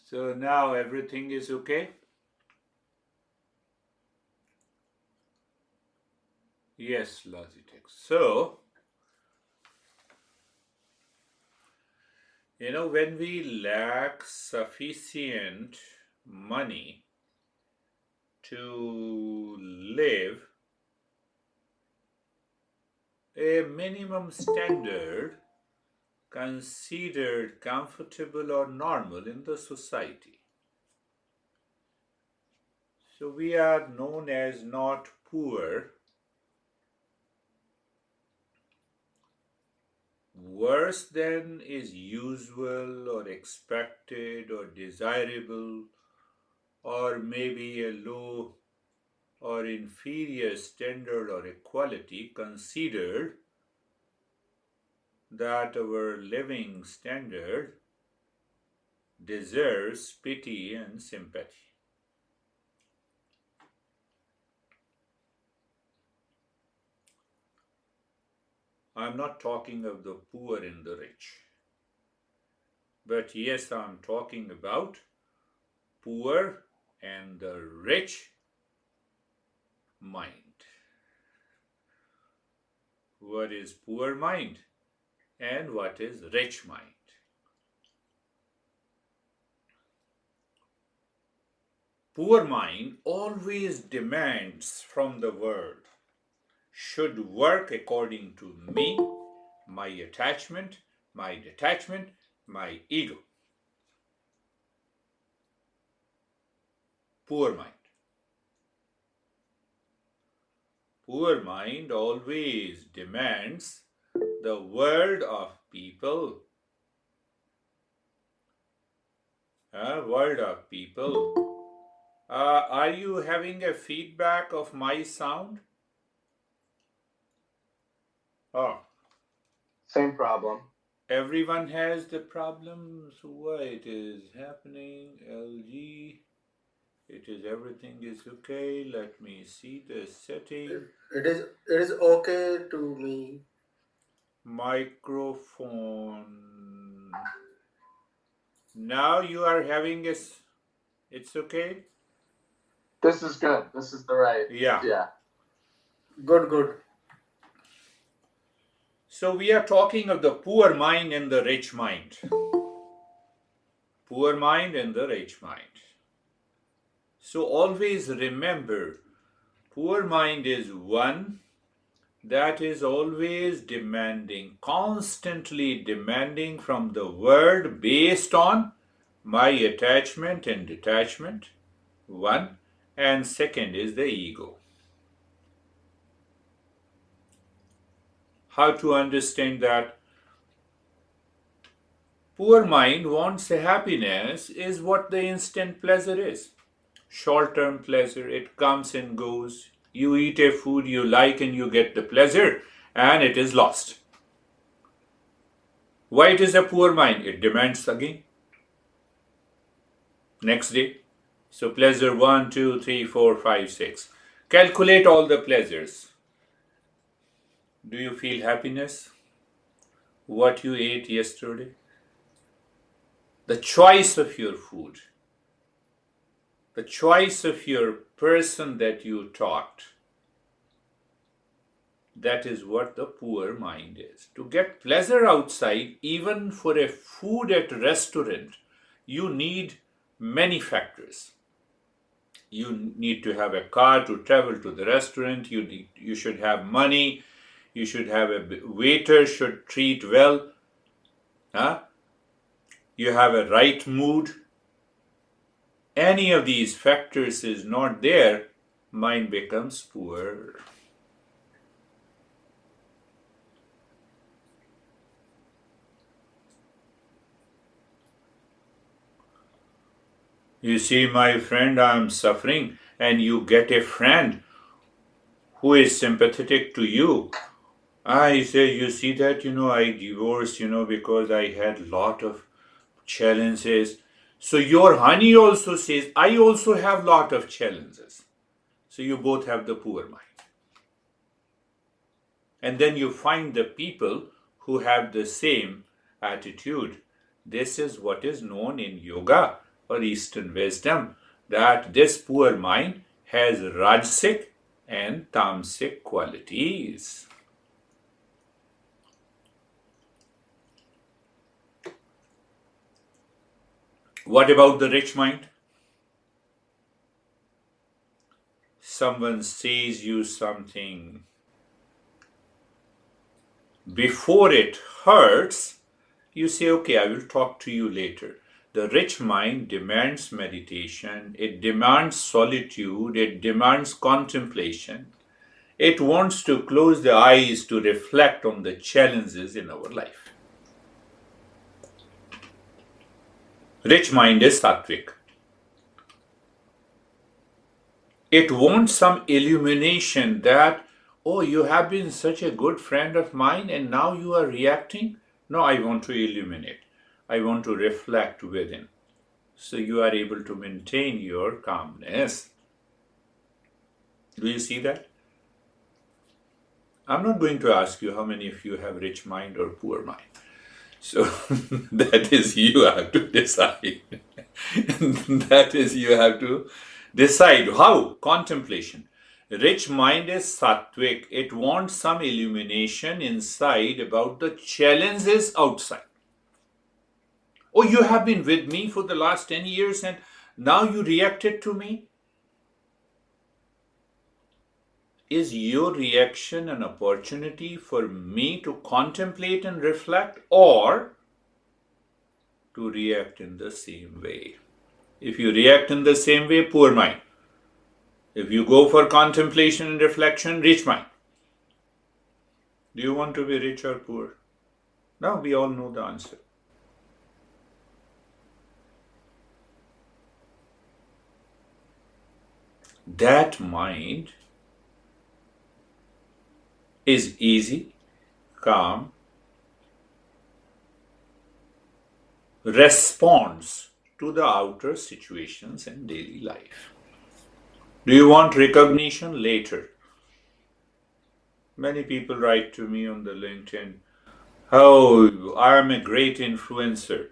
So now everything is okay? Yes, Logitech. So, when we lack sufficient money to live a minimum standard considered comfortable or normal in the society. So we are known as not poor. Worse than is usual or expected or desirable, or maybe a low or inferior standard or equality considered that our living standard deserves pity and sympathy. I'm not talking of the poor and the rich, but yes, I'm talking about poor and the rich mind. What is poor mind and what is rich mind? Poor mind always demands from the world, should work according to me, my attachment, my detachment, my ego. Poor mind. Poor mind always demands the word of people. Word of people. Are you having a feedback of my sound? Oh, Same problem. everyone has the problem. So why it is happening? LG. It is everything is okay. Let me see the setting. It is okay to me. Microphone. Now you are having a. It's okay. This is good. This is the right. Yeah. Yeah. Good. So we are talking of the poor mind and the rich mind. Poor mind and the rich mind. So always remember, poor mind is one that is always demanding, constantly demanding from the world based on my attachment and detachment, one, and second is the ego. How to understand that? Poor mind wants a happiness is what the instant pleasure is. Short term pleasure, it comes and goes. You eat a food you like and you get the pleasure, and it is lost. Why it is a poor mind? It demands again. Next day. So pleasure 1, 2, 3, 4, 5, 6. Calculate all the pleasures. Do you feel happiness? What you ate yesterday? The choice of your food. The choice of your person that you talked. That is what the poor mind is. To get pleasure outside, even for a food at a restaurant, you need many factors. You need to have a car to travel to the restaurant. You should have money. You should have a waiter should treat well. Huh? You have a right mood. Any of these factors is not there, mind becomes poor. You see, my friend, I am suffering, and you get a friend who is sympathetic to you. I say, you see that, I divorced, because I had lot of challenges. So your honey also says, I also have lot of challenges. So you both have the poor mind. And then you find the people who have the same attitude. This is what is known in yoga or Eastern wisdom that this poor mind has Rajasic and Tamasic qualities. What about the rich mind? Someone says you something. Before it hurts, you say, okay, I will talk to you later. The rich mind demands meditation, it demands solitude, it demands contemplation. It wants to close the eyes to reflect on the challenges in our life. Rich mind is sattvic. It wants some illumination that, oh, you have been such a good friend of mine and now you are reacting. No, I want to illuminate. I want to reflect within. So you are able to maintain your calmness. Do you see that? I'm not going to ask you how many of you have rich mind or poor mind. So that is you have to decide. That is you have to decide. How? Contemplation. Rich mind is sattvic. It wants some illumination inside about the challenges outside. Oh, you have been with me for the last 10 years and now you reacted to me? Is your reaction an opportunity for me to contemplate and reflect, or to react in the same way? If you react in the same way, poor mind. If you go for contemplation and reflection, rich mind. Do you want to be rich or poor? Now we all know the answer. That mind is easy, calm, responds to the outer situations in daily life. Do you want recognition later? Many people write to me on the LinkedIn, oh, I am a great influencer,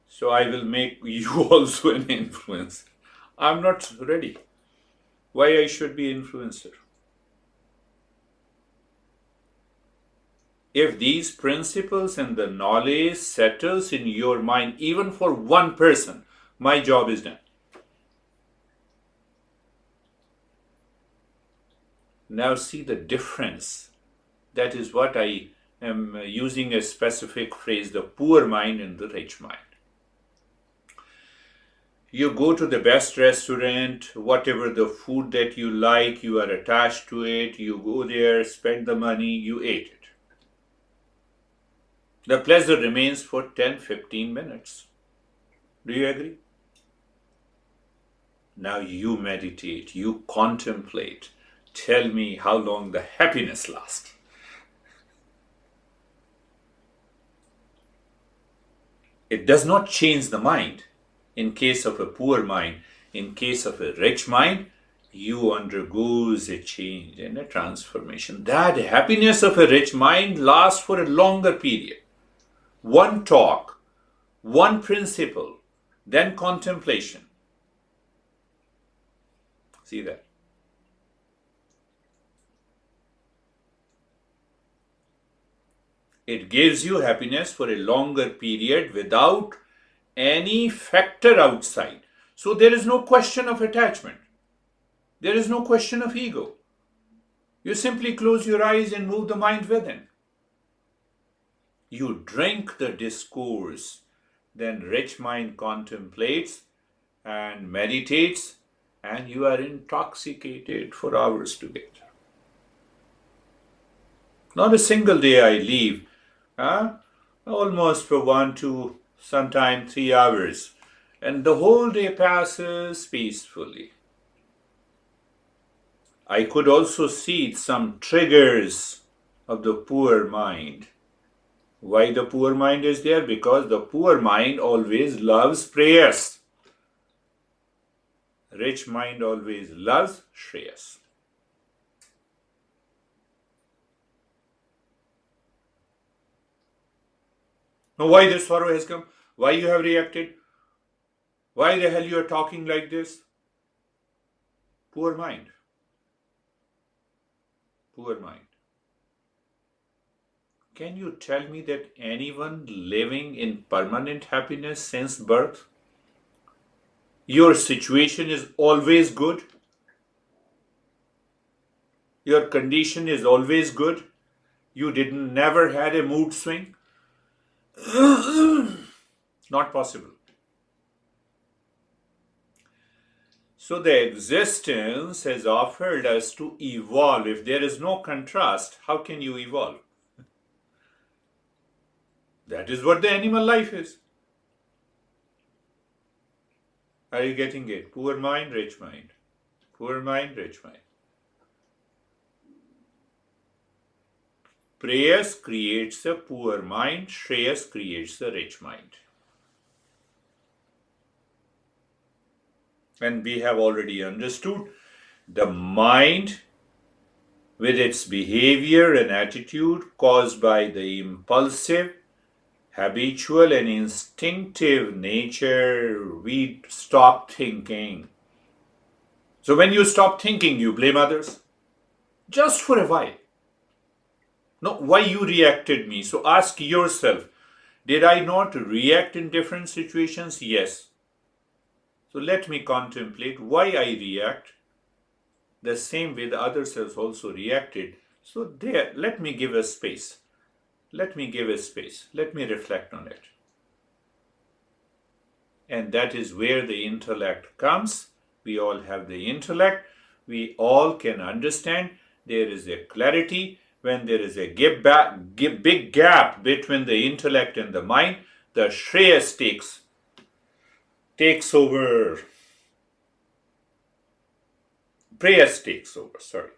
so I will make you also an influencer. I'm not ready. Why I should be influencer? If these principles and the knowledge settles in your mind, even for one person, my job is done. Now see the difference. That is what I am using a specific phrase, the poor mind and the rich mind. You go to the best restaurant, whatever the food that you like, you are attached to it, you go there, spend the money, you ate it. The pleasure remains for 10-15 minutes. Do you agree? Now you meditate, you contemplate. Tell me how long the happiness lasts. It does not change the mind. In case of a poor mind, in case of a rich mind, you undergoes a change and a transformation. That happiness of a rich mind lasts for a longer period. One talk, one principle, then contemplation. See that? It gives you happiness for a longer period without any factor outside. So there is no question of attachment. There is no question of ego. You simply close your eyes and move the mind within. You drink the discourse, then rich mind contemplates and meditates, and you are intoxicated for hours together. Not a single day I leave, almost for 1, 2, sometimes 3 hours, and the whole day passes peacefully. I could also see some triggers of the poor mind. Why the poor mind is there? Because the poor mind always loves Preyas. Rich mind always loves Shreyas. Now why this sorrow has come? Why you have reacted? Why the hell you are talking like this? Poor mind. Poor mind. Can you tell me that anyone living in permanent happiness since birth, your situation is always good? Your condition is always good? You never had a mood swing? Not possible. So the existence has offered us to evolve. If there is no contrast, how can you evolve? That is what the animal life is. Are you getting it? Poor mind, rich mind. Poor mind, rich mind. Preyas creates a poor mind, Shreyas creates a rich mind. And we have already understood the mind with its behavior and attitude caused by the impulsive, habitual and instinctive nature, we stop thinking. So when you stop thinking, you blame others. Just for a while. No, why you reacted me? So ask yourself, did I not react in different situations? Yes. So let me contemplate why I react the same way the others have also reacted. So there, let me give a space. Let me give a space. Let me reflect on it. And that is where the intellect comes. We all have the intellect. We all can understand. There is a clarity. When there is a big gap between the intellect and the mind, the Shreyas takes over. Preyas takes over, sorry.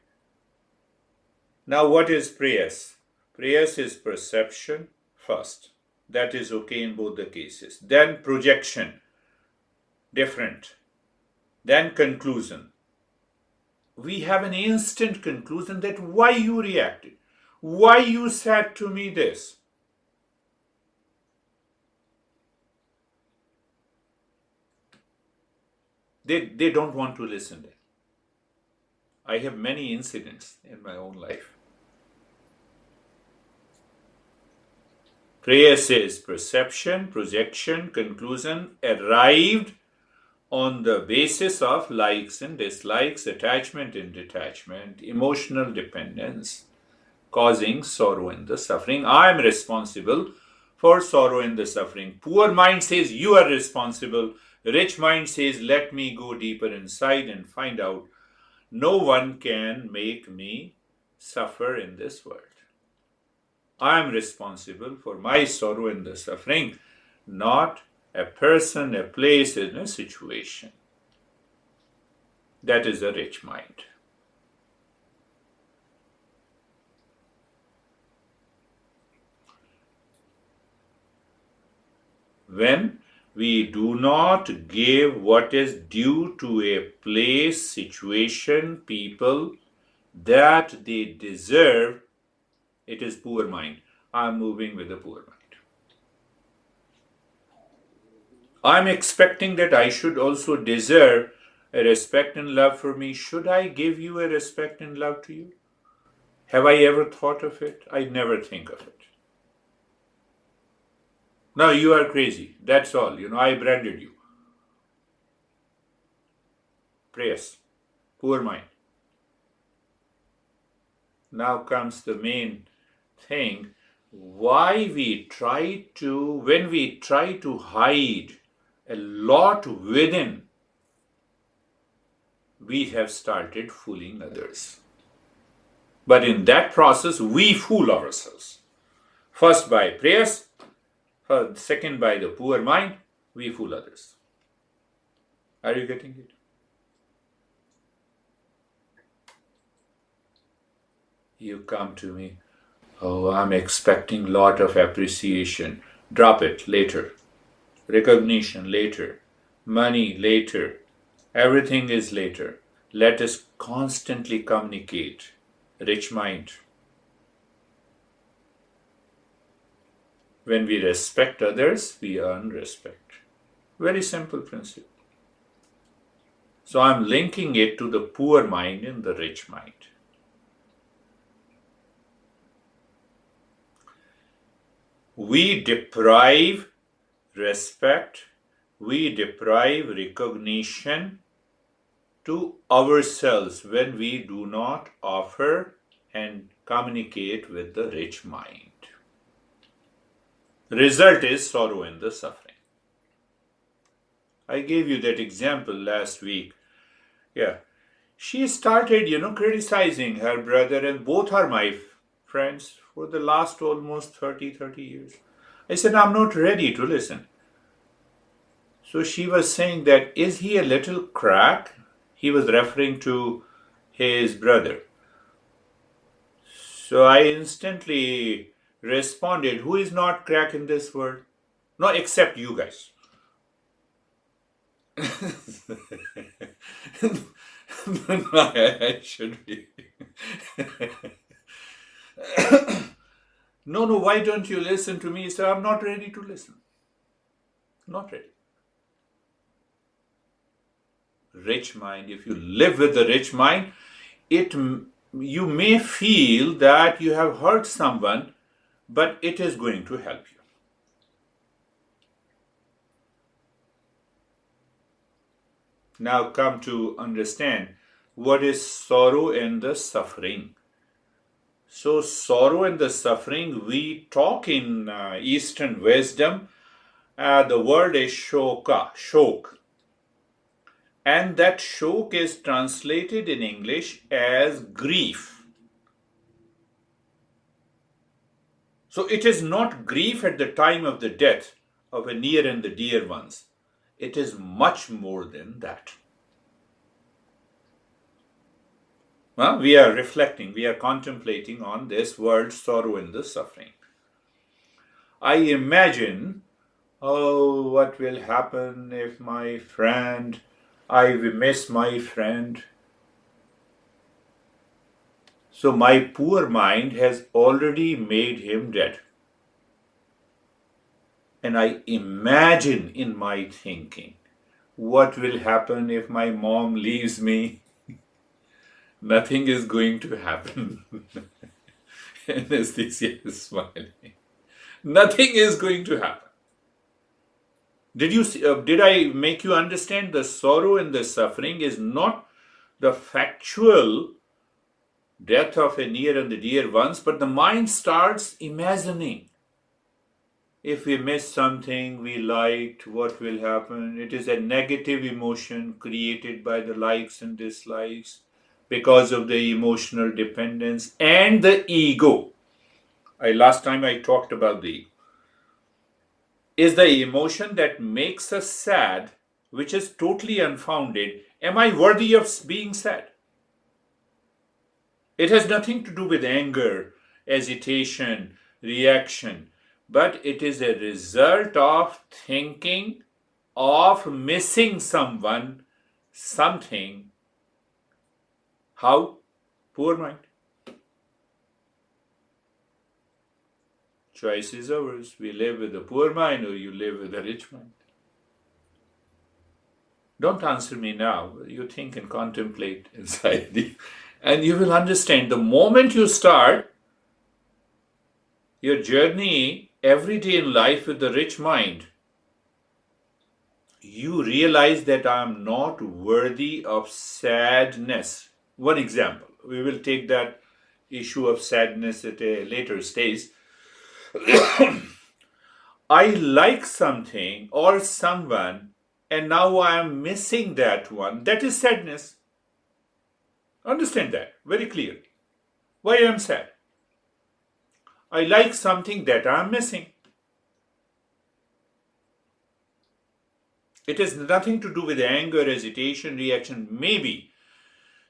Now what is Preyas? Preyas is perception first. That is okay in both the cases. Then projection, different. Then conclusion. We have an instant conclusion that why you reacted, why you said to me this. They don't want to listen. I have many incidents in my own life. Preyas is perception, projection, conclusion, arrived on the basis of likes and dislikes, attachment and detachment, emotional dependence, causing sorrow and the suffering. I am responsible for sorrow and the suffering. Poor mind says you are responsible. Rich mind says let me go deeper inside and find out. No one can make me suffer in this world. I am responsible for my sorrow and the suffering, not a person, a place, and a situation. That is a rich mind. When we do not give what is due to a place, situation, people that they deserve, it is poor mind. I am moving with a poor mind. I am expecting that I should also deserve a respect and love for me. Should I give you a respect and love to you? Have I ever thought of it? I never think of it. No, you are crazy. That's all. I branded you. Preyas. Poor mind. Now comes the main thing. When we try to hide a lot within, we have started fooling others. But in that process, we fool ourselves. First by prayers, second by the poor mind, we fool others. Are you getting it? You come to me, oh, I'm expecting a lot of appreciation. Drop it later. Recognition later. Money later. Everything is later. Let us constantly communicate. Rich mind. When we respect others, we earn respect. Very simple principle. So I'm linking it to the poor mind and the rich mind. We deprive respect, we deprive recognition to ourselves when we do not offer and communicate with the rich mind. Result is sorrow and the suffering. I gave you that example last week. Yeah. She started, criticizing her brother, and both are my friends for the last almost 30 years. I said, I'm not ready to listen. So she was saying that, is he a little crack? He was referring to his brother. So I instantly responded, who is not crack in this world? No, except you guys. I should be. No, why don't you listen to me? So I'm not ready to listen. Not ready. Rich mind, if you live with the rich mind, you may feel that you have hurt someone, but it is going to help you. Now come to understand what is sorrow and the suffering. So sorrow and the suffering, we talk in Eastern wisdom, the word is shoka, shok. And that shok is translated in English as grief. So it is not grief at the time of the death of a near and the dear ones. It is much more than that. Well, we are reflecting, we are contemplating on this word sorrow and the suffering. I imagine, what will happen if I miss my friend. So my poor mind has already made him dead. And I imagine in my thinking, what will happen if my mom leaves me? Nothing is going to happen. Anesthesia is smiling. Nothing is going to happen. Did I make you understand the sorrow and the suffering is not the factual death of a near and the dear ones, but the mind starts imagining. If we miss something we liked, what will happen? It is a negative emotion created by the likes and dislikes because of the emotional dependence and the ego. Last time I talked about the ego. Is the emotion that makes us sad, which is totally unfounded. Am I worthy of being sad? It has nothing to do with anger, agitation, reaction, but it is a result of thinking of missing someone, something. How? Poor mind. Choice is ours. We live with a poor mind or you live with a rich mind. Don't answer me now. You think and contemplate inside you. And you will understand the moment you start your journey every day in life with the rich mind, you realize that I am not worthy of sadness. One example. We will take that issue of sadness at a later stage. I like something or someone and now I am missing that one. That is sadness. Understand that very clearly. Why I am sad? I like something that I am missing. It has nothing to do with anger, agitation, reaction. Maybe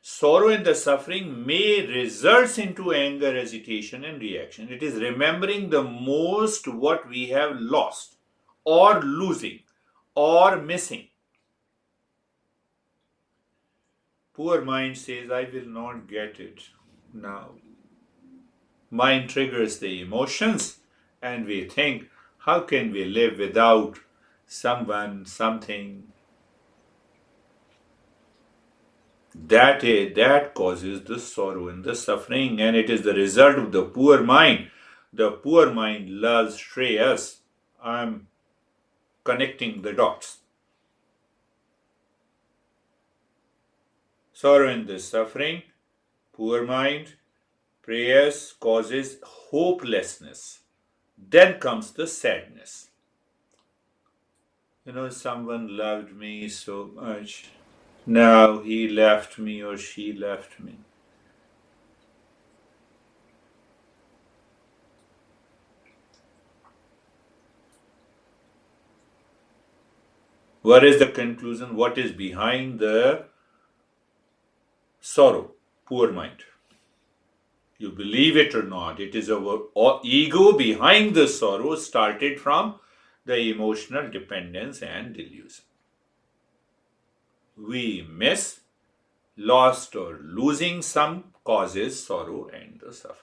sorrow and the suffering may result into anger, agitation and reaction. It is remembering the most what we have lost or losing or missing. Poor mind says, I will not get it now. Mind triggers the emotions and we think, how can we live without someone, something. That causes the sorrow and the suffering, and it is the result of the poor mind. The poor mind loves Preyas. I'm connecting the dots. Sorrow and the suffering, poor mind, Preyas causes hopelessness. Then comes the sadness. Someone loved me so much. Now he left me or she left me. What is the conclusion? What is behind the sorrow? Poor mind. You believe it or not, it is our ego behind the sorrow started from the emotional dependence and delusion. We miss, lost, or losing some causes sorrow and the suffering.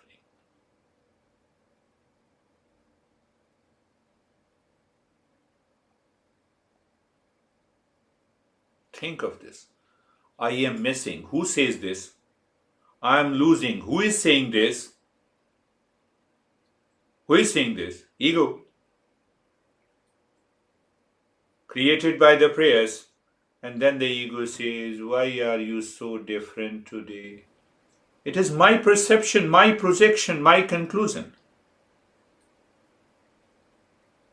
Think of this. I am missing. Who says this? I am losing. Who is saying this? Who is saying this? Ego. Created by the Preyas. And then the ego says, why are you so different today? It is my perception, my projection, my conclusion.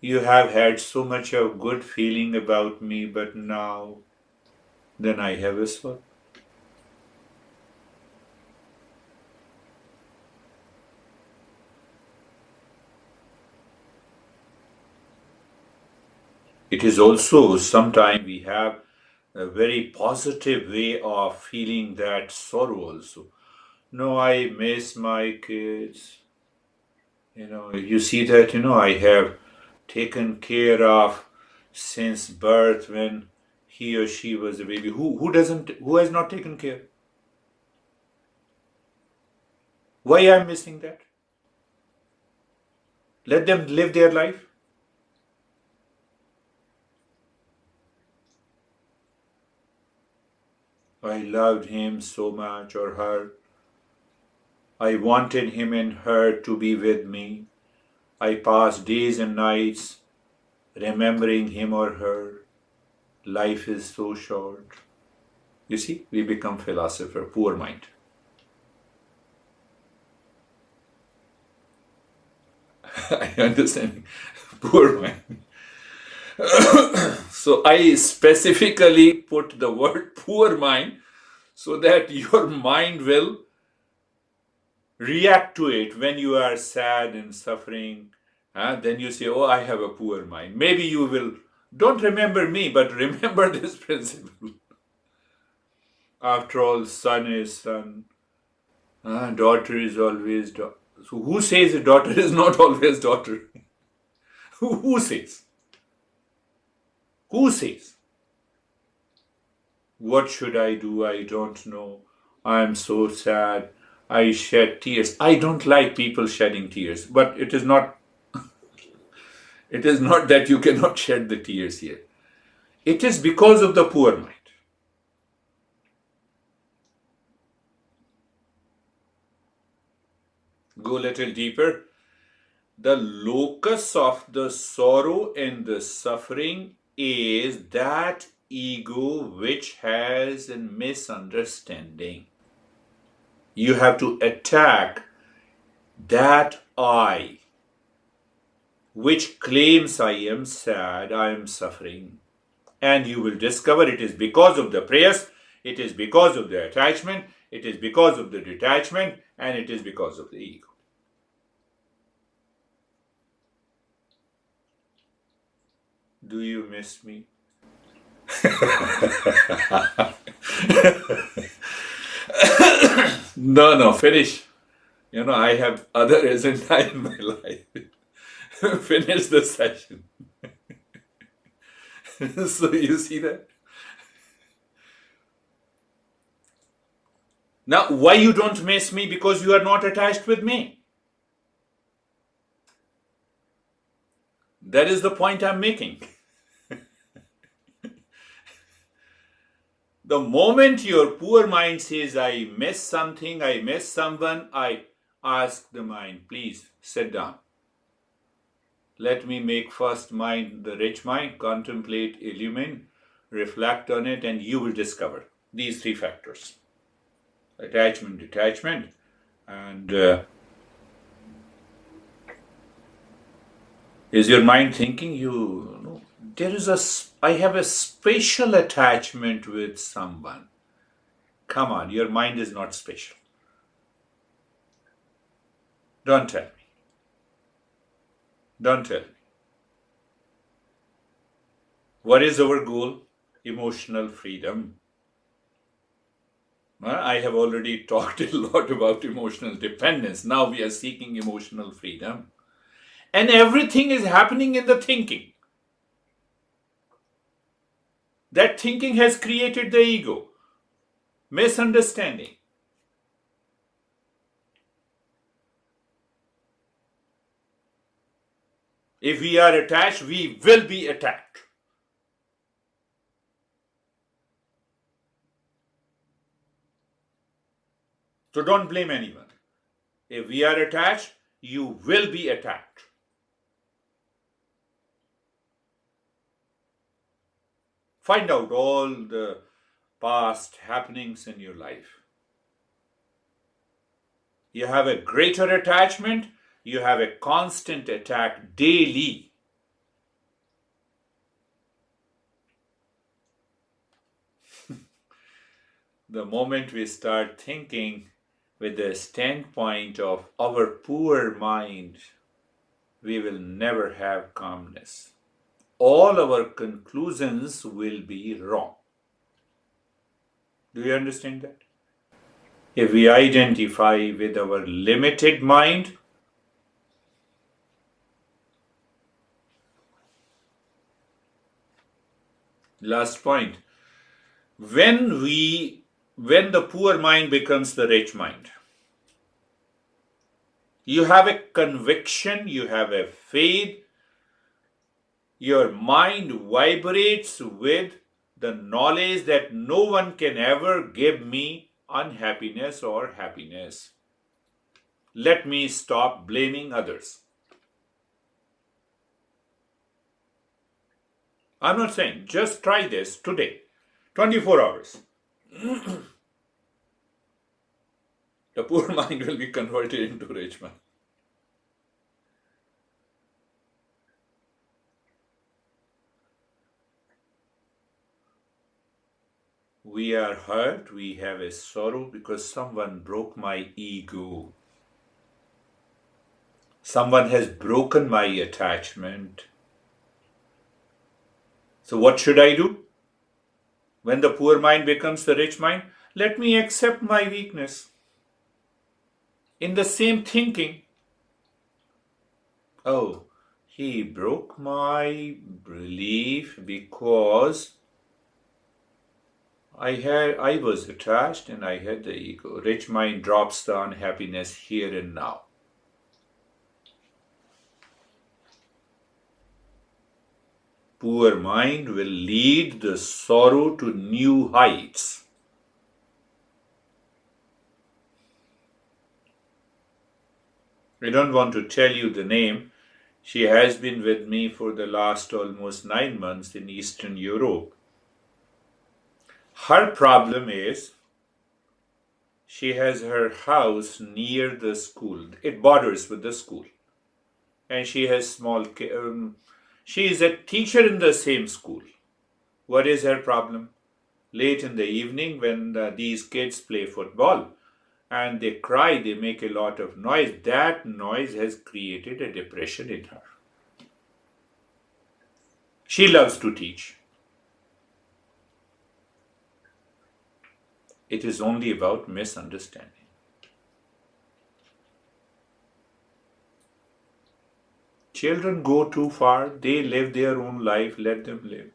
You have had so much of good feeling about me, but now, then I have a sorrow. It is also sometimes we have a very positive way of feeling that sorrow also. No, I miss my kids. You see that, I have taken care of since birth when he or she was a baby. Who has not taken care? Why am I missing that? Let them live their life. I loved him so much or her. I wanted him and her to be with me. I passed days and nights remembering him or her. Life is so short. You see, we become philosopher, poor mind. I understand, poor mind. So I specifically put the word poor mind so that your mind will react to it when you are sad and suffering. Then you say, oh, I have a poor mind. Maybe you will, don't remember me, but remember this principle. After all, son is son. Daughter is always daughter. So who says a daughter is not always daughter? Who says? Who says? What should I do? I don't know. I am so sad. I shed tears. I don't like people shedding tears, but it is not that you cannot shed the tears here. It is because of the poor mind. Go a little deeper. The locus of the sorrow and the suffering is that ego which has a misunderstanding. You have to attack that I which claims I am sad, I am suffering. And you will discover it is because of the Preyas, it is because of the attachment, it is because of the detachment, and it is because of the ego. Do you miss me? No, finish. I have other agenda in my life. Finish the session. So you see that? Now, why you don't miss me? Because you are not attached with me. That is the point I'm making. The moment your poor mind says, I miss something, I miss someone, I ask the mind, please sit down. Let me make first mind the rich mind, contemplate, illumine, reflect on it, and you will discover these three factors. Attachment, detachment, and is your mind thinking I have a spatial attachment with someone. Come on, your mind is not spatial. Don't tell me. Don't tell me. What is our goal? Emotional freedom. I have already talked a lot about emotional dependence. Now we are seeking emotional freedom. And everything is happening in the thinking. That thinking has created the ego. Misunderstanding. If we are attached, we will be attacked. So don't blame anyone. If we are attached, you will be attacked. Find out all the past happenings in your life. You have a greater attachment, you have a constant attack daily. The moment we start thinking with the standpoint of our poor mind, we will never have calmness. All our conclusions will be wrong. Do you understand that? If we identify with our limited mind, last point, when the poor mind becomes the rich mind, you have a conviction, you have a faith, your mind vibrates with the knowledge that no one can ever give me unhappiness or happiness. Let me stop blaming others. I'm not saying, just try this today, 24 hours. The poor mind will be converted into rich mind. We are hurt, we have a sorrow because someone broke my ego. Someone has broken my attachment. So what should I do? When the poor mind becomes the rich mind, let me accept my weakness. In the same thinking, oh, he broke my belief because I was attached and I had the ego. Rich mind drops the unhappiness here and now. Poor mind will lead the sorrow to new heights. I don't want to tell you the name. She has been with me for the last almost 9 months in Eastern Europe. Her problem is she has her house near the school. It borders with the school. And she has small kids. She is a teacher in the same school. What is her problem? Late in the evening when these kids play football and they cry, they make a lot of noise. That noise has created a depression in her. She loves to teach. It is only about misunderstanding. Children go too far, they live their own life, let them live.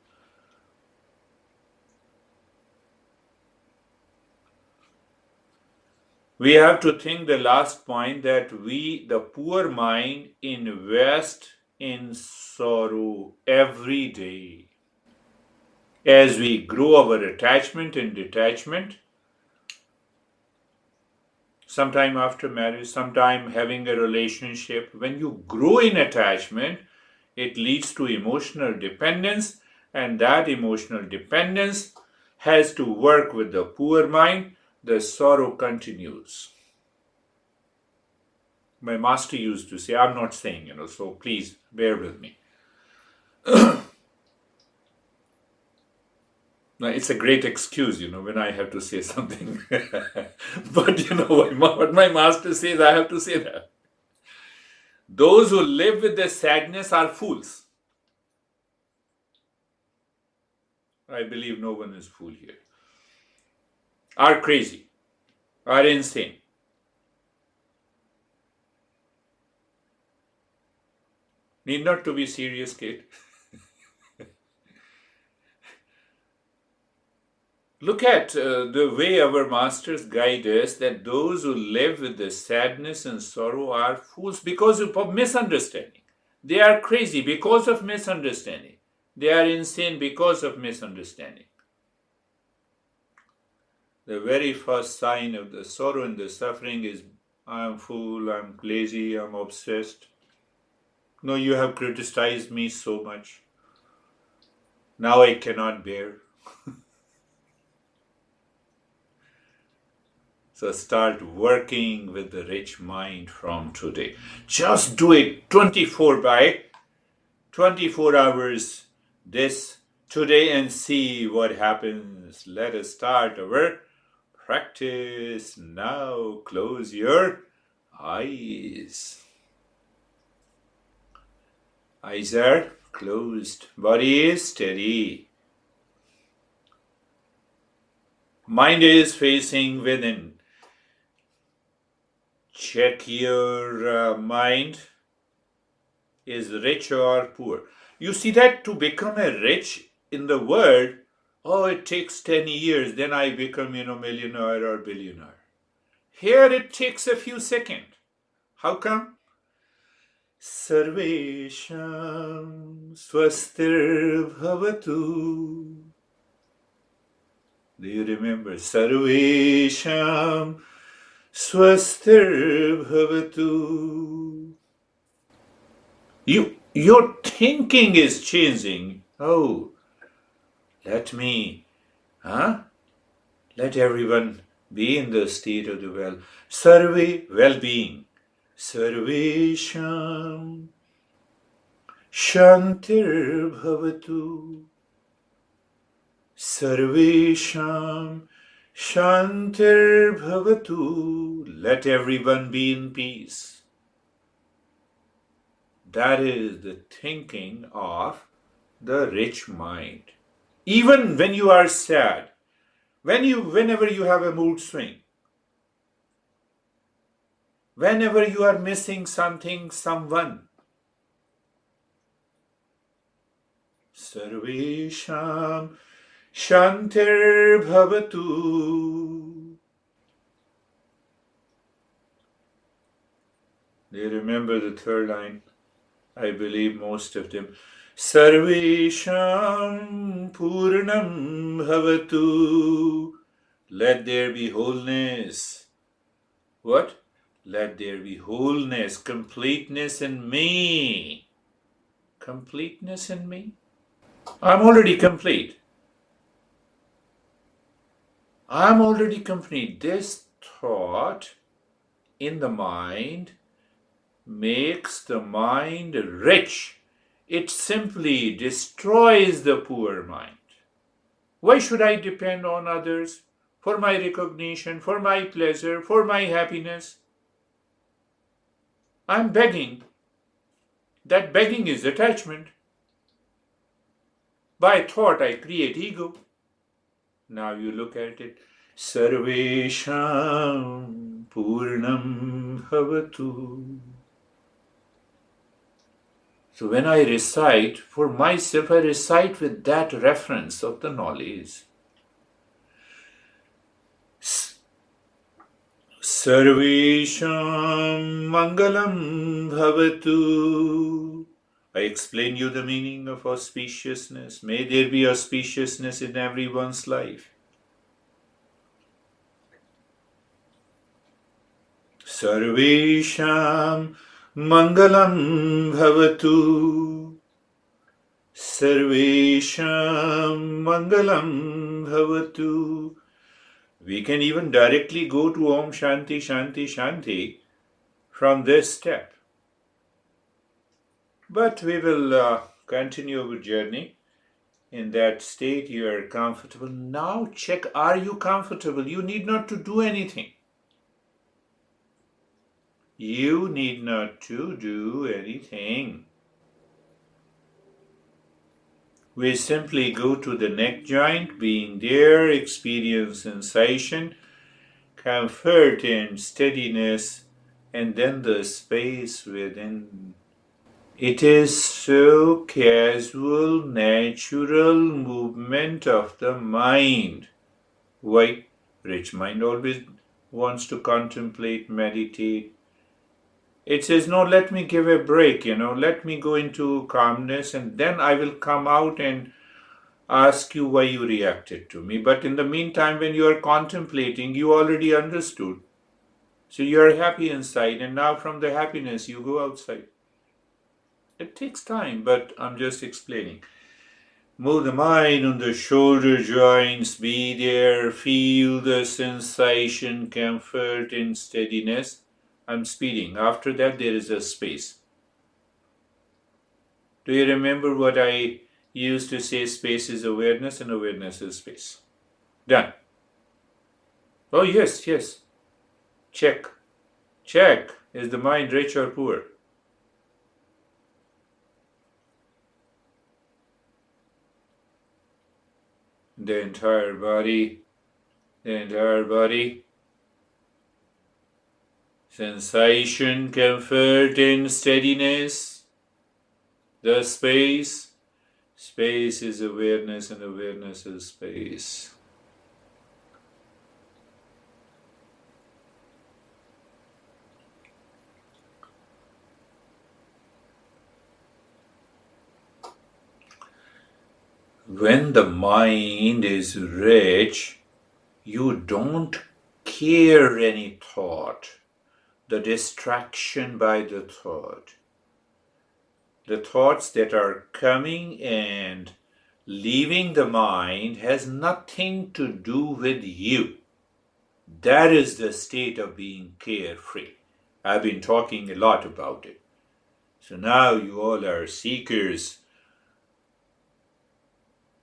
We have to think the last point that we, the poor mind, invest in sorrow every day. As we grow our attachment and detachment, sometime after marriage, sometime having a relationship, when you grow in attachment, it leads to emotional dependence, and that emotional dependence has to work with the poor mind. The sorrow continues. My master used to say, I'm not saying, so please bear with me. Now, it's a great excuse, when I have to say something. But what my master says, I have to say that. Those who live with the sadness are fools. I believe no one is fool here. Are crazy, are insane. Need not to be serious, kid. Look at the way our masters guide us, that those who live with the sadness and sorrow are fools because of misunderstanding. They are crazy because of misunderstanding. They are insane because of misunderstanding. The very first sign of the sorrow and the suffering is, I am fool, I am lazy, I am obsessed. No, you have criticized me so much. Now I cannot bear. So start working with the rich mind from today. Just do it 24 hours this today and see what happens. Let us start our practice now. Close your eyes. Eyes are closed. Body is steady. Mind is facing within. Check your mind is rich or poor. You see that to become a rich in the world, it takes 10 years, then I become, millionaire or billionaire. Here it takes a few seconds. How come? Sarvesham swastir bhavatu. Do you remember? Sarvesham swastir bhavatu. Your thinking is changing. Oh, let everyone be in the state of the well-being. Sarvesham shantir bhavatu. Sarvesham shantir bhavatu. Let everyone be in peace. That is the thinking of the rich mind. Even when you are sad, whenever you have a mood swing, whenever you are missing something, someone, Sarvesham shantir bhavatu. Do you remember the third line? I believe most of them. Sarvesham purnam bhavatu. Let there be wholeness. What? Let there be wholeness, completeness in me. Completeness in me? I'm already complete. I'm already complete. This thought in the mind makes the mind rich. It simply destroys the poor mind. Why should I depend on others for my recognition, for my pleasure, for my happiness? I'm begging. That begging is attachment. By thought, I create ego. Now you look at it. Sarvesham purnam bhavatu. So when I recite, for myself, I recite with that reference of the knowledge. Sarvesham mangalam bhavatu. I explained you the meaning of auspiciousness. May there be auspiciousness in everyone's life. Sarvesham Mangalam Bhavatu. Sarvesham Mangalam Bhavatu. We can even directly go to Om Shanti Shanti Shanti from this step. But we will continue our journey. In that state, you are comfortable. Now check, are you comfortable? You need not to do anything. You need not to do anything. We simply go to the neck joint, being there, experience sensation, comfort and steadiness, and then the space within. It is so casual, natural movement of the mind. Why? Rich mind always wants to contemplate, meditate. It says, no, let me give a break, let me go into calmness and then I will come out and ask you why you reacted to me. But in the meantime, when you are contemplating, you already understood. So you are happy inside, and now from the happiness you go outside. It takes time, but I'm just explaining. Move the mind on the shoulder joints, be there, feel the sensation, comfort and steadiness. I'm speeding. After that, there is a space. Do you remember what I used to say? Space is awareness and awareness is space. Done. Oh, yes. Check. Is the mind rich or poor? The entire body. Sensation, comfort and steadiness. The space. Space is awareness and awareness is space. When the mind is rich, you don't care any thought, the distraction by the thought. The thoughts that are coming and leaving the mind has nothing to do with you. That is the state of being carefree. I've been talking a lot about it. So now you all are seekers.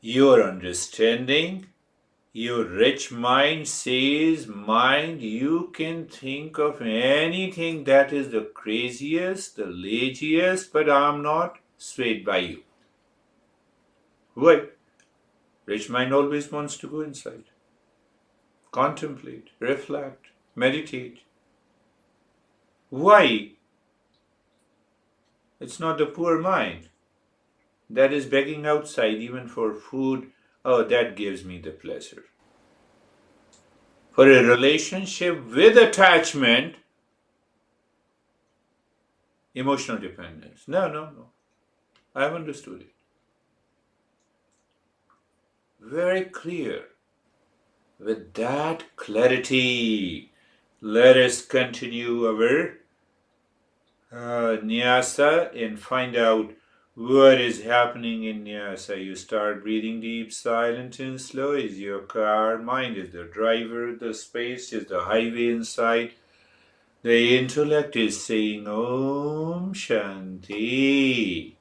Your understanding, your rich mind says, mind, you can think of anything that is the craziest, the laziest, but I'm not swayed by you. Why? Rich mind always wants to go inside. Contemplate, reflect, meditate. Why? It's not the poor mind that is begging outside even for food. Oh, that gives me the pleasure. For a relationship with attachment, emotional dependence. No. I have understood it. Very clear. With that clarity, let us continue our nyasa and find out what is happening in nyasa. You start breathing deep, silent and slow. Is your car, mind is the driver, the space is the highway inside. The intellect is saying Om Shanti.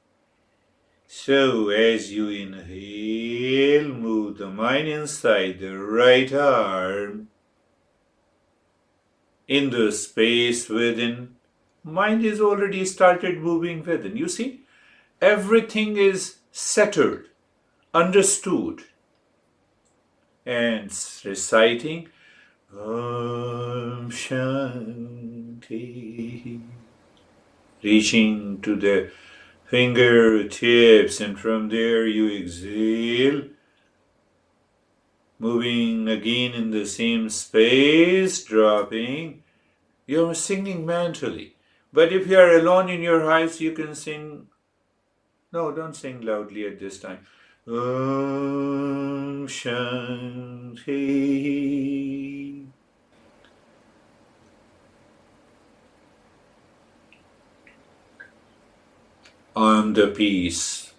So as you inhale, move the mind inside the right arm, in the space within. Mind is already started moving within. You see, everything is settled, understood, and reciting Om Shanti, reaching to the fingertips, and from there you exhale, moving again in the same space, dropping. You're singing mentally. But if you are alone in your house, you can sing No, don't sing loudly at this time. Om Shanti. On the peace.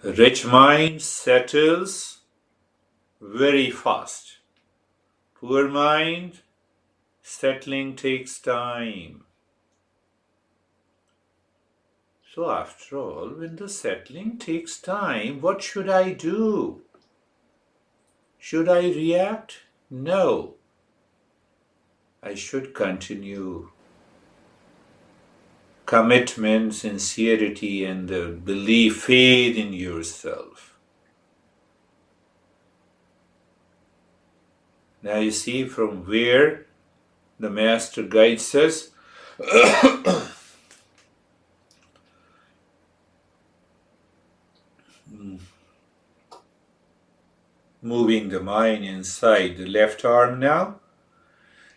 Rich mind settles very fast. Poor mind, settling takes time. So after all, when the settling takes time, what should I do? Should I react? No. I should continue. Commitment, sincerity, and the belief, faith in yourself. Now you see from where the Master guides us. Moving the mind inside the left arm now.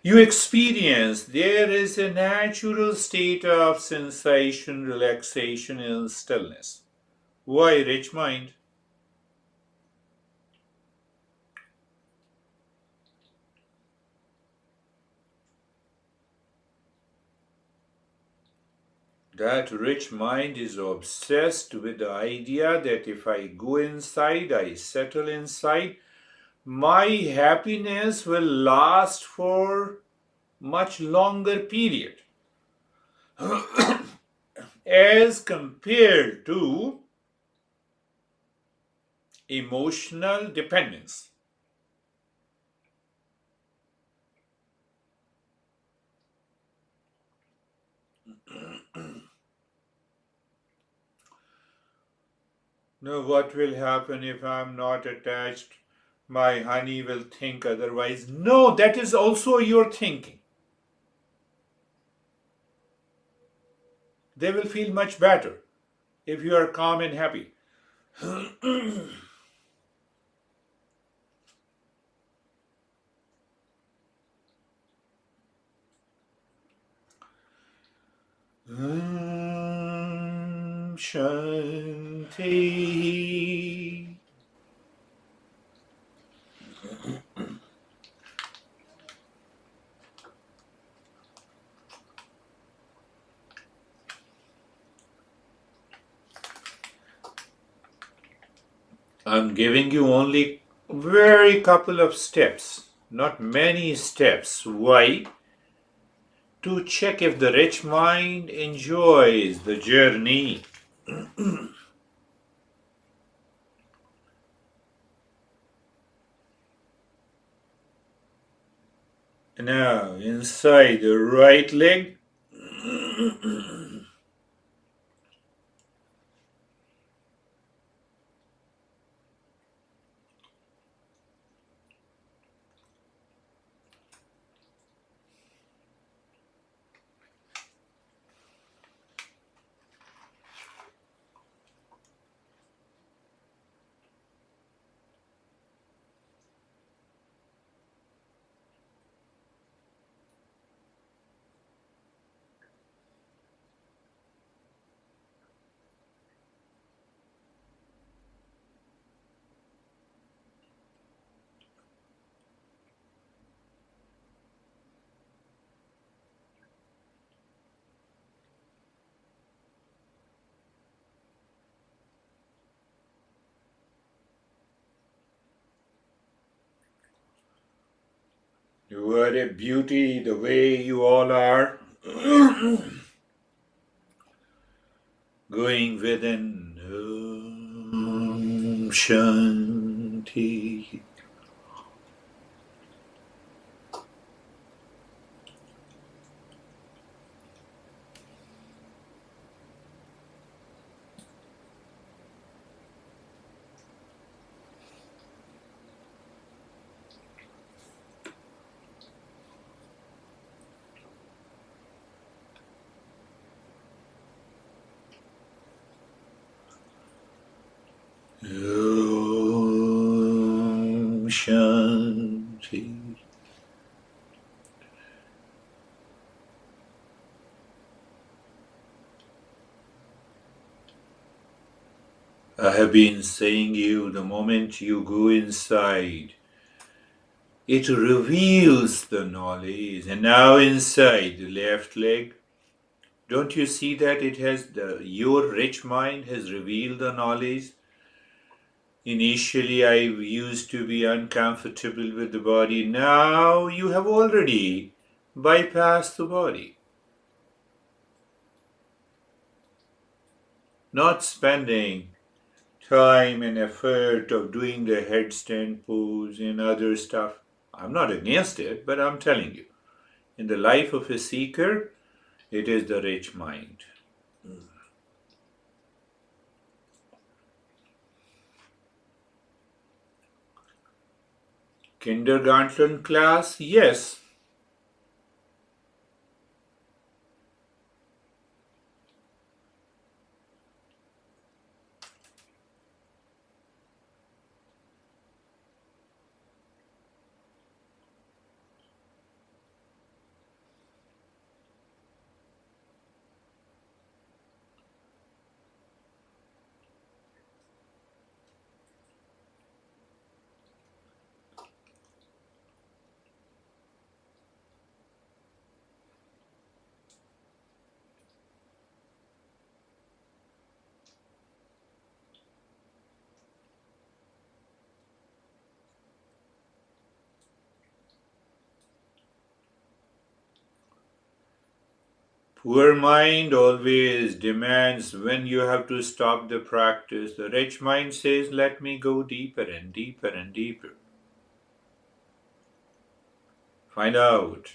You experience there is a natural state of sensation, relaxation, and stillness. Why, rich mind? That rich mind is obsessed with the idea that if I go inside, I settle inside, my happiness will last for much longer period as compared to emotional dependence. Now, what will happen if I'm not attached? My honey will think otherwise. No, that is also your thinking. They will feel much better if you are calm and happy. Shanti. I'm giving you only very couple of steps, not many steps. Why? To check if the rich mind enjoys the journey. Now, inside the right leg. What a beauty the way you all are. Going within. Om Shanti. Om Shanti. I have been saying you, the moment you go inside, it reveals the knowledge. And now inside the left leg, don't you see that it has your rich mind has revealed the knowledge? Initially, I used to be uncomfortable with the body. Now you have already bypassed the body. Not spending time and effort of doing the headstand pose and other stuff. I'm not against it, but I'm telling you, in the life of a seeker, it is the rich mind. Kindergarten class, yes. Poor mind always demands when you have to stop the practice. The rich mind says, let me go deeper and deeper and deeper. Find out.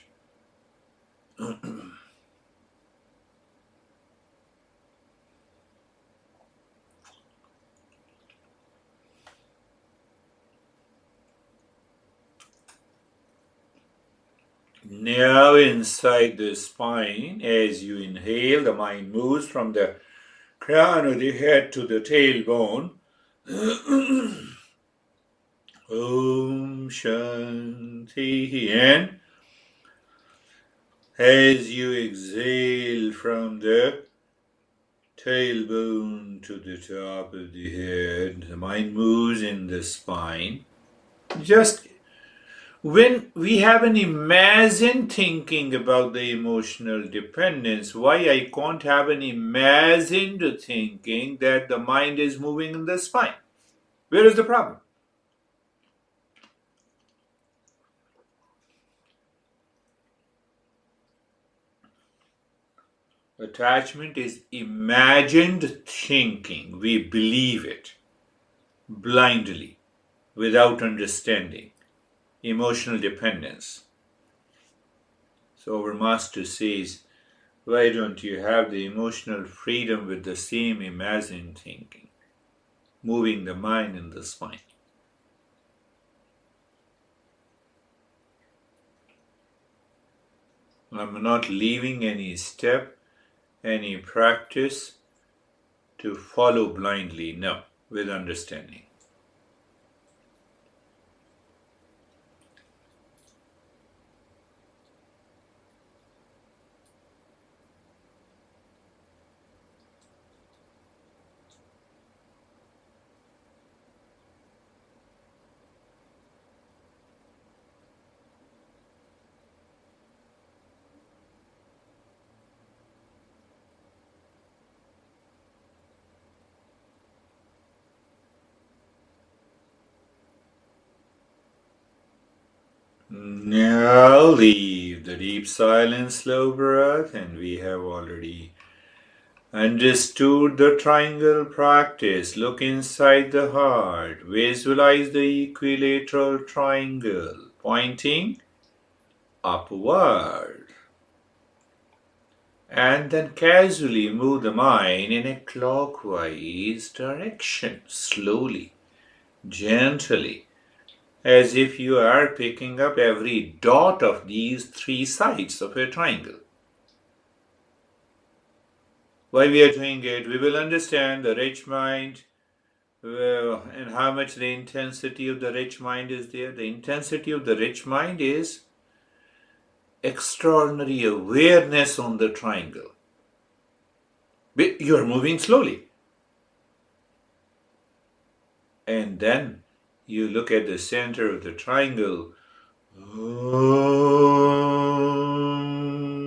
Now inside the spine, as you inhale, the mind moves from the crown of the head to the tailbone. Om Shanti. And as you exhale from the tailbone to the top of the head, the mind moves in the spine. Just when we have an imagined thinking about the emotional dependence, why I can't have an imagined thinking that the mind is moving in the spine? Where is the problem? Attachment is imagined thinking. We believe it blindly, without understanding. Emotional dependence. So our master says, why don't you have the emotional freedom with the same imagined thinking, moving the mind in the spine? I'm not leaving any step, any practice to follow blindly. No, with understanding. Now leave the deep silence, slow breath, and we have already understood the triangle practice. Look inside the heart. Visualize the equilateral triangle pointing upward. And then casually move the mind in a clockwise direction, slowly, gently, as if you are picking up every dot of these three sides of a triangle. Why we are doing it, we will understand the rich mind and how much the intensity of the rich mind is there. The intensity of the rich mind is extraordinary awareness on the triangle. You are moving slowly. And then you look at the center of the triangle.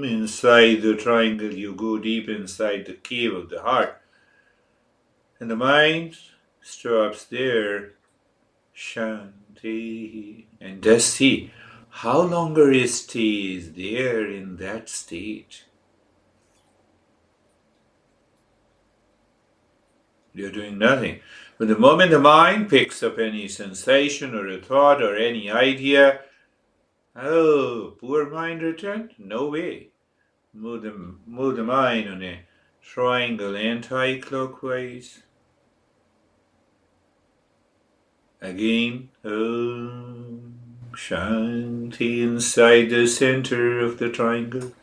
Inside the triangle, you go deep inside the cave of the heart. And the mind stops there. Shanti. And just see how longer it stays there in that state. You're doing nothing. But the moment the mind picks up any sensation or a thought or any idea, oh, poor mind returned? No way. Move the mind on a triangle anti-clockwise. Again, Shanti inside the center of the triangle.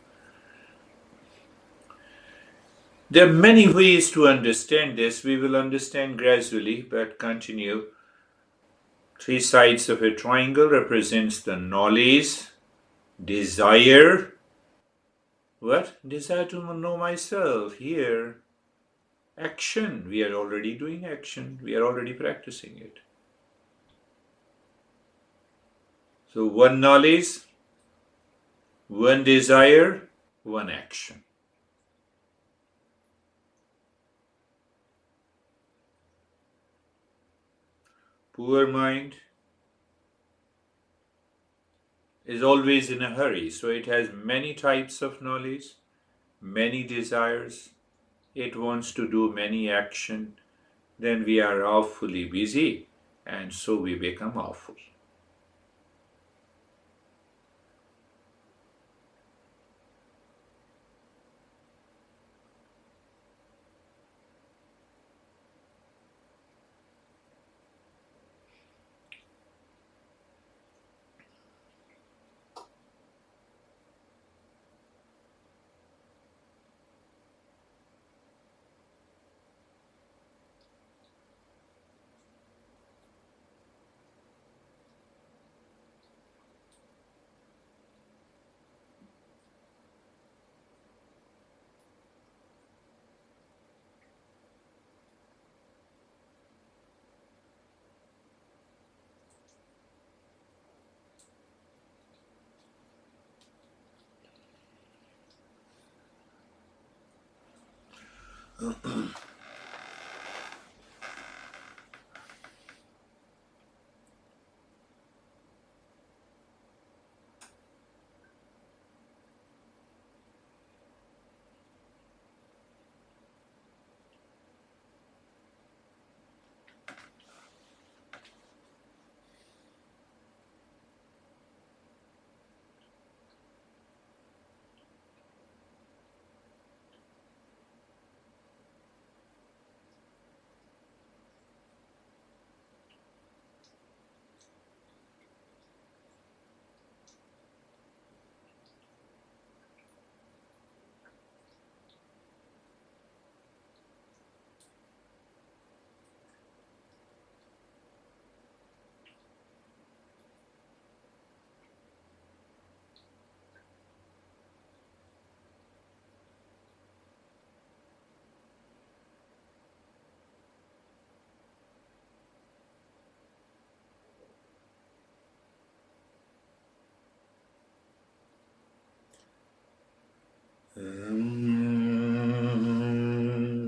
There are many ways to understand this. We will understand gradually, but continue. Three sides of a triangle represents the knowledge, desire. What? Desire to know myself. Here. Action. We are already doing action. We are already practicing it. So one knowledge, one desire, one action. Poor mind is always in a hurry, so it has many types of knowledge, many desires. It wants to do many action. Then we are awfully busy, and so we become awful.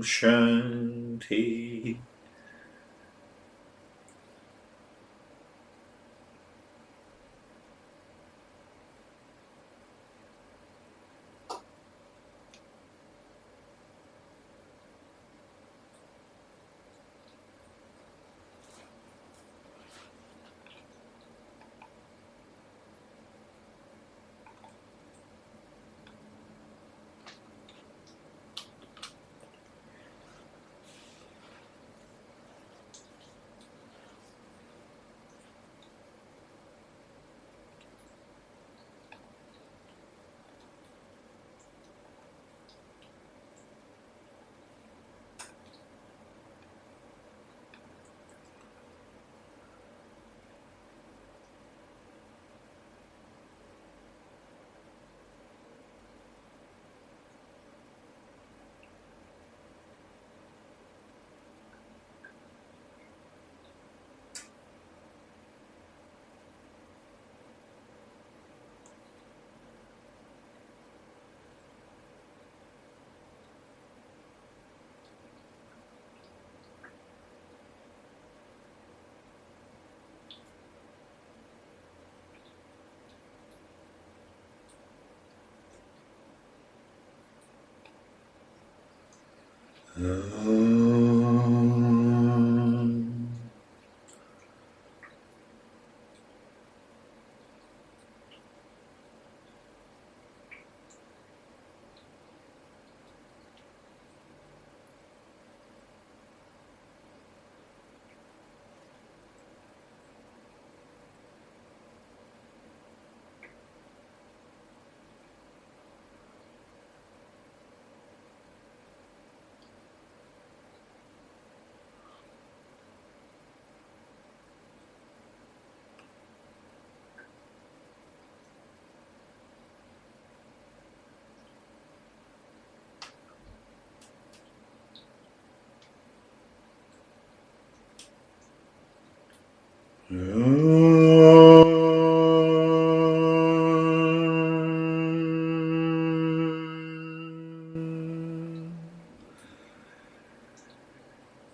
Shanti.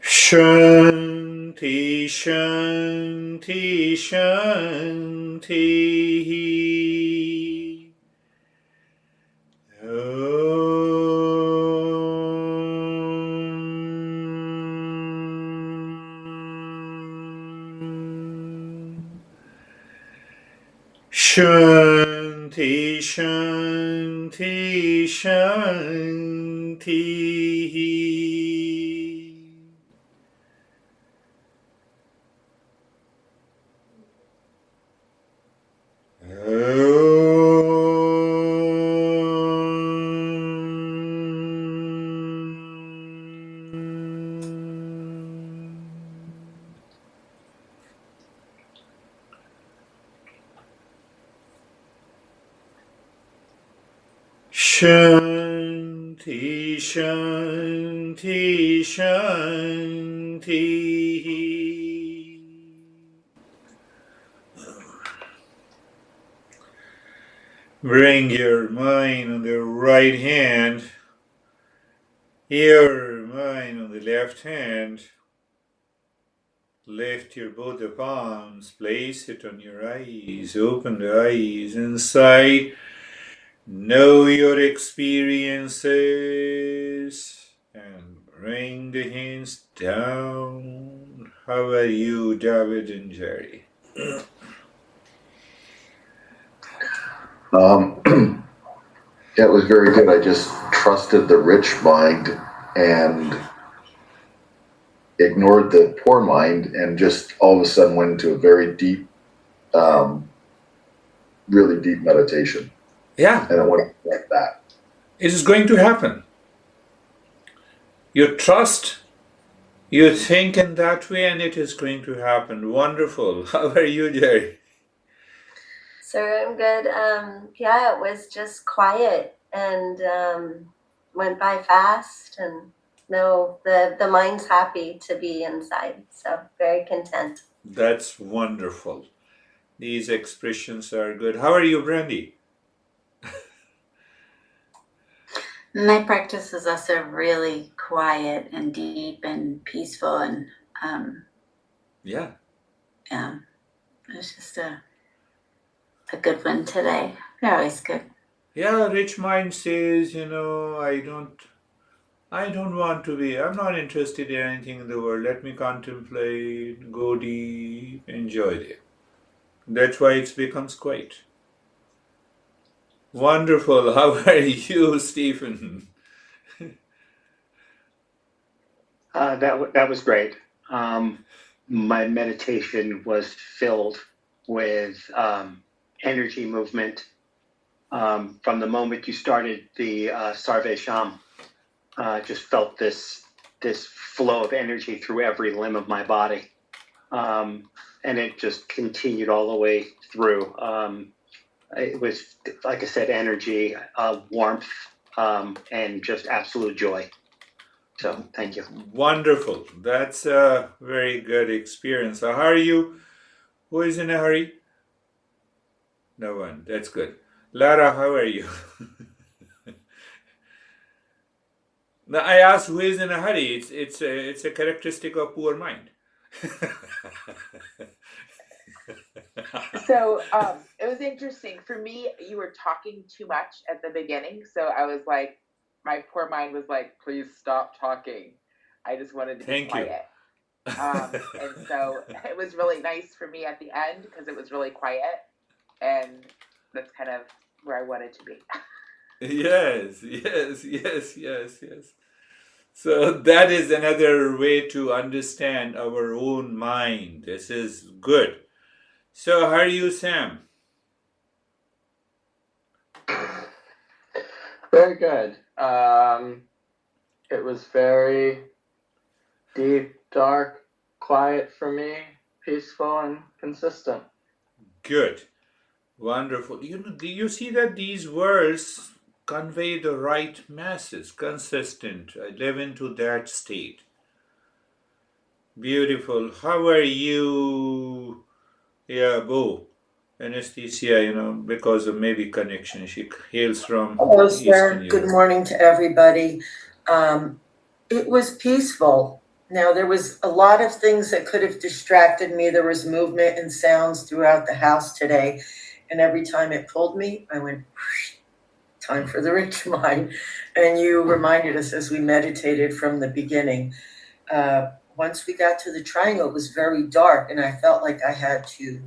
Shanti, Shanti, Shanti. Shanti, Shanti, Shanti. Shanti, Shanti, Shanti. Bring your mind on the right hand, your mind on the left hand. Lift your both the palms, place it on your eyes, open the eyes inside. Know your experiences and bring the hands down. How are you, David and Jerry? It was very good. I just trusted the rich mind and ignored the poor mind, and just all of a sudden went into a very deep, really deep meditation. Yeah. And it went like that. It is going to happen. You trust, you think in that way, and it is going to happen. Wonderful. How are you, Jerry? Sir, I'm good. Yeah, it was just quiet and went by fast, and no, the mind's happy to be inside, so very content. That's wonderful. These expressions are good. How are you, Brandy? My practice is also really quiet and deep and peaceful, and Yeah. it was just a good one today. They're always good. Yeah, rich mind says, I don't want to be, I'm not interested in anything in the world. Let me contemplate, go deep, enjoy it. That's why it becomes quiet. Wonderful. How are you, Stephen? That was great. My meditation was filled with energy movement. From the moment you started the Sarve Sham, just felt this flow of energy through every limb of my body, and it just continued all the way through. It was, like I said, energy, warmth, and just absolute joy. So, thank you. Wonderful. That's a very good experience. So how are you? Who is in a hurry? No one. That's good. Lara, how are you? Now, I asked who is in a hurry. It's a characteristic of poor mind. So it was interesting for me. You were talking too much at the beginning, so I was like, my poor mind was like, please stop talking. I just wanted to be quiet. And so it was really nice for me at the end because it was really quiet, and that's kind of where I wanted to be. Yes. So that is another way to understand our own mind. This is good. So how are you, Sam? Very good. It was very deep, dark, quiet for me, peaceful and consistent. Good. Wonderful. Do you see that these words convey the right message? Consistent. I live into that state. Beautiful. How are you? Yeah, Bo. Anesthesia, because of maybe connection. She hails from Hello, Eastern sir. Europe. Good morning to everybody. It was peaceful. Now, there was a lot of things that could have distracted me. There was movement and sounds throughout the house today. And every time it pulled me, I went, time for the rich mind. And you reminded us as we meditated from the beginning. Once we got to the triangle, it was very dark, and I felt like I had to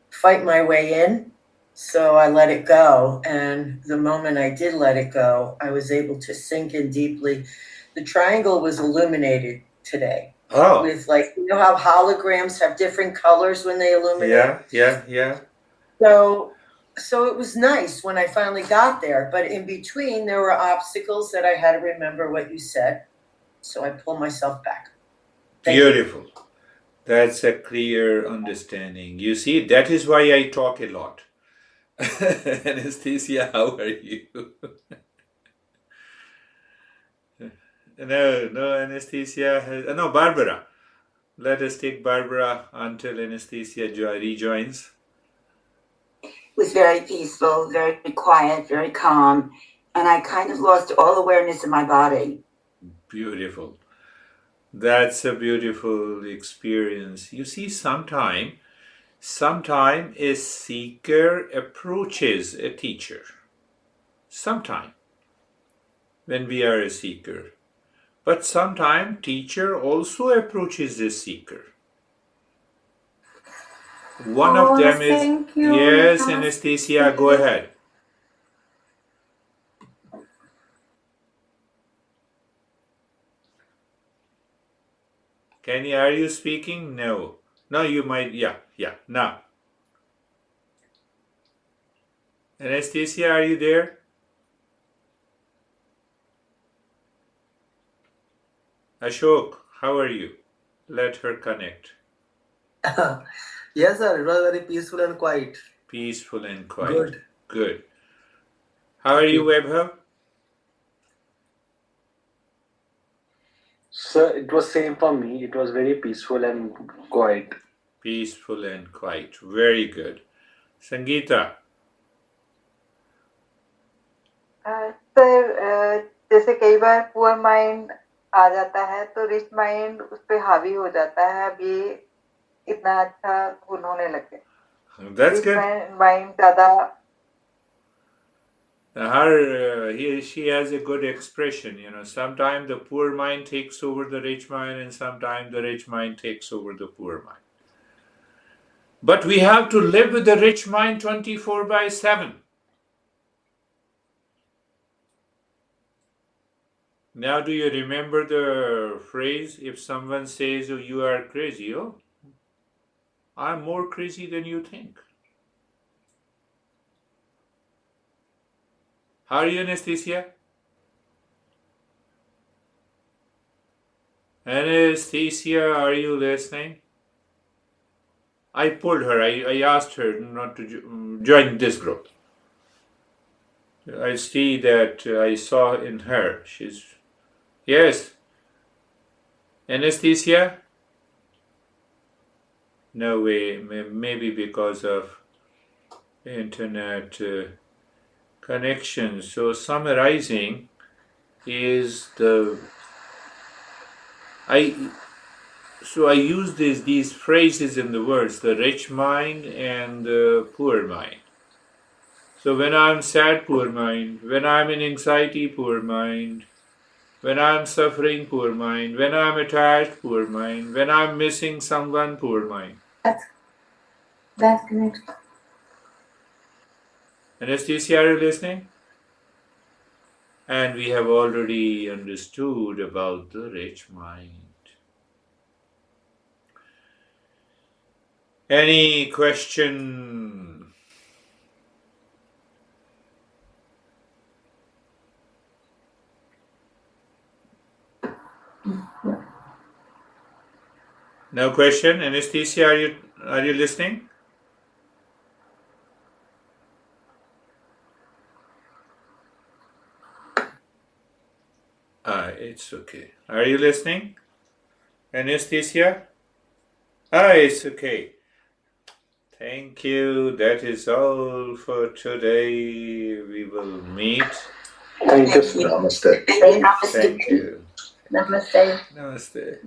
fight my way in. So I let it go. And the moment I did let it go, I was able to sink in deeply. The triangle was illuminated today. Oh. With how holograms have different colors when they illuminate? Yeah. So it was nice when I finally got there. But in between, there were obstacles that I had to remember what you said. So I pulled myself back. Beautiful. That's a clear understanding. You see, that is why I talk a lot. Anesthesia, how are you? No, Anesthesia no, Barbara. Let us take Barbara until Anesthesia rejoins. It was very peaceful, very quiet, very calm, and I kind of lost all awareness of my body. Beautiful. That's a beautiful experience. You see, sometime a seeker approaches a teacher. Sometime when we are a seeker. But sometime teacher also approaches a seeker. One of them is... Thank you. Yes, Anesthesia, go ahead. Kenny, are you speaking? No. No, you might. Yeah. Now. Anesthesia, are you there? Ashok, how are you? Let her connect. Yes, sir. It was very peaceful and quiet. Peaceful and quiet. Good. How are you, Webha? Sir, it was same for me. It was very peaceful and quiet. Peaceful and quiet. Very good. Sangeeta. Sir जैसे कई बार poor mind आ जाता है तो rich mind उस पे हावी हो जाता है. अब ये इतना अच्छा गुण होने लगे. That's good. माइंड ज्यादा she has a good expression, sometimes the poor mind takes over the rich mind and sometimes the rich mind takes over the poor mind. But we have to live with the rich mind 24/7. Now, do you remember the phrase, if someone says, oh, you are crazy, oh, I'm more crazy than you think. How are you, Anesthesia? Anesthesia, are you listening? I pulled her. I asked her not to join this group. I see that I saw in her. She's... Yes. Anesthesia? No way. Maybe because of internet connection. So summarizing is I use these phrases in the words, the rich mind and the poor mind. So when I'm sad, poor mind. When I'm in anxiety, poor mind. When I'm suffering, poor mind. When I'm attached, poor mind. When I'm missing someone, poor mind. That's correct. Anesthesia, are you listening? And we have already understood about the rich mind. Any question? No question? Anesthesia, are you listening? It's okay. Are you listening? Anesthesia? It's okay. Thank you. That is all for today. We will meet. Thank you. Namaste. Thank you. Namaste. Namaste.